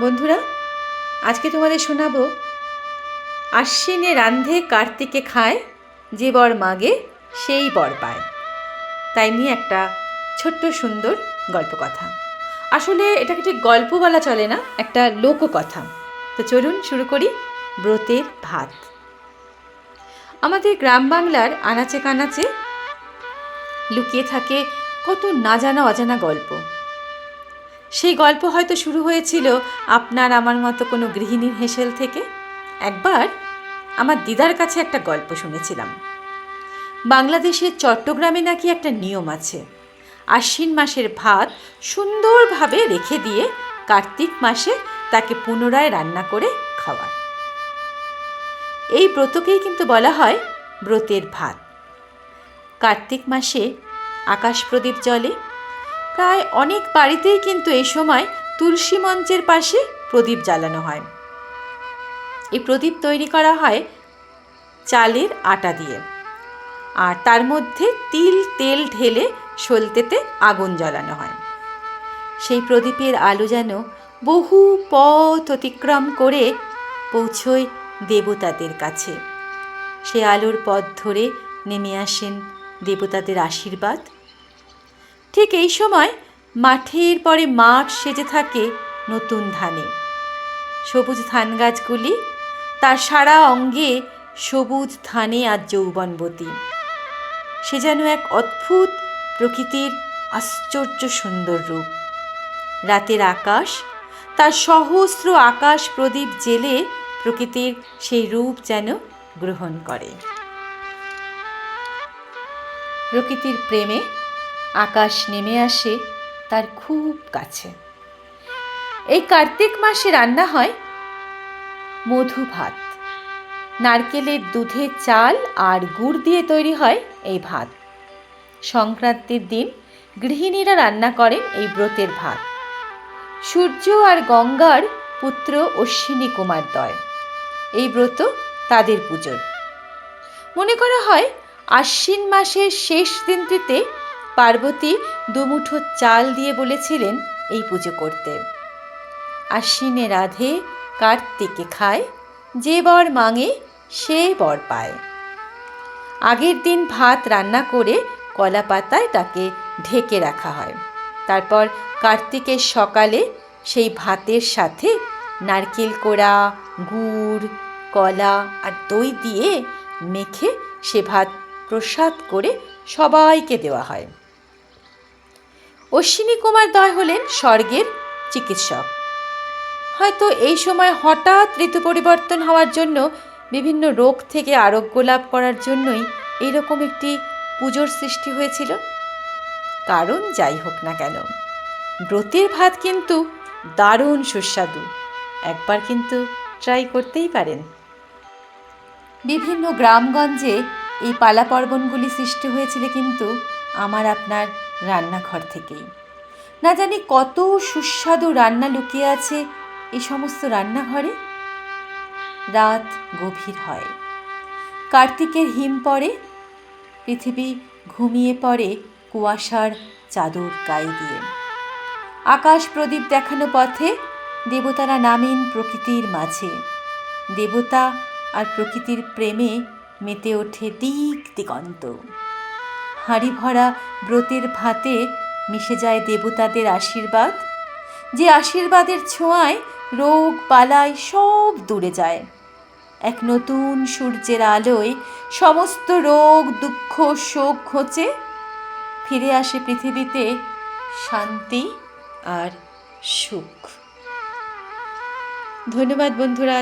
বন্ধুরা, আজকে তোমাদের শোনাবো আশ্বিনে রান্ধে কার্তিকে খায়, যে বর মাগে সেই বর পায়। তাই নিয়ে একটা ছোট্ট সুন্দর গল্পকথা। আসলে এটাকে ঠিক গল্প বলা চলে না, একটা লোককথা। তো চলুন শুরু করি। ব্রতের ভাত। আমাদের গ্রাম বাংলার আনাচে কানাচে লুকিয়ে থাকে কত না জানা অজানা গল্প। সেই গল্প হয়তো শুরু হয়েছিল আপনার আমার মতো কোনো গৃহিণীর হেসেল থেকে। একবার আমার দিদার কাছে একটা গল্প শুনেছিলাম। বাংলাদেশের চট্টগ্রামে নাকি একটা নিয়ম আছে, আশ্বিন মাসের ভাত সুন্দরভাবে রেখে দিয়ে কার্তিক মাসে তাকে পুনরায় রান্না করে খাওয়ার। এই ব্রতকেই কিন্তু বলা হয় ব্রতের ভাত। কার্তিক মাসে আকাশ প্রদীপ জ্বলে। প্রায় অনেক বাড়িতেই কিন্তু এই সময় তুলসী মঞ্চের পাশে প্রদীপ জ্বালানো হয়। এই প্রদীপ তৈরি করা হয় চালের আটা দিয়ে, আর তার মধ্যে তেল ঢেলে সলতেতে আগুন জ্বালানো হয়। সেই প্রদীপের আলো যেন বহু পথ অতিক্রম করে পৌঁছয় দেবতাদের কাছে। সে আলোর পথ ধরে নেমে আসেন দেবতাদের আশীর্বাদ। ঠিক এই সময় মাঠের পরে মাঠ সেজে থাকে নতুন ধানে। সবুজ ধান গাছগুলি তার সারা অঙ্গে সবুজ ধানে আর যৌবনবতী। সে যেন এক অদ্ভুত প্রকৃতির আশ্চর্য সুন্দর রূপ। রাতের আকাশ তার সহস্র আকাশ প্রদীপ জেলে প্রকৃতির সেই রূপ যেন গ্রহণ করে। প্রকৃতির প্রেমে আকাশ নেমে আসে তার খুব কাছে। এই কার্তিক মাসে রান্না হয় মধু ভাত। নারকেলের দুধের চাল আর গুড় দিয়ে তৈরি হয় এই ভাত। সংক্রান্তির দিন গৃহিণীরা রান্না করেন এই ব্রতের ভাত। সূর্য আর গঙ্গার পুত্র অশ্বিনী কুমার দ্বয়। এই ব্রত তাদের পুজোর। মনে করা হয় আশ্বিন মাসের শেষ দিনটিতে পার্বতী দুমুঠো চাল দিয়ে বলেছিলেন এই পুজো করতে। আশ্বিনে রাধে কার্তিকে খায়, যে বর মাঙে সে বর পায়। আগের দিন ভাত রান্না করে কলা পাতায় তাকে ঢেকে রাখা হয়। তারপর কার্তিকের সকালে সেই ভাতের সাথে নারকেল কোড়া, গুড়, কলা আর দই দিয়ে মেখে সে ভাত প্রসাদ করে সবাইকে দেওয়া হয়। অশ্বিনী কুমার দ্বয় হলেন স্বর্গের চিকিৎসক। হয়তো এই সময় হঠাৎ ঋতু পরিবর্তন হওয়ার জন্য বিভিন্ন রোগ থেকে আরোগ্য লাভ করার জন্যই এইরকম একটি পুজোর সৃষ্টি হয়েছিল। কারণ যাই হোক না কেন, ব্রতের ভাত কিন্তু দারুণ সুস্বাদু। একবার কিন্তু ট্রাই করতেই পারেন। বিভিন্ন গ্রামগঞ্জে এই পালা পার্বণগুলি সৃষ্টি হয়েছিল কিন্তু আমার আপনার রান্নাঘর থেকেই। না জানি কত সুস্বাদু রান্না লুকিয়ে আছে এই সমস্ত রান্নাঘরে। রাত গভীর হয়, কার্তিকের হিম পড়ে, পৃথিবী ঘুমিয়ে পড়ে কুয়াশার চাদর গায়ে দিয়ে। আকাশ প্রদীপ দেখানো পথে দেবতারা নামেন প্রকৃতির মাঝে। দেবতা আর প্রকৃতির প্রেমে মেতে ওঠে দিক দিগন্ত। হাঁড়ি ভরা ব্রতের ভাতে মিশে যায় দেবতাদের আশীর্বাদ, যে আশীর্বাদের ছোঁয়ায় রোগ বালাই সব দূরে যায়। এক নতুন সূর্যের আলোয় সমস্ত রোগ দুঃখ শোক ঘোচে। ফিরে আসে পৃথিবীতে শান্তি আর সুখ। ধন্যবাদ বন্ধুরা।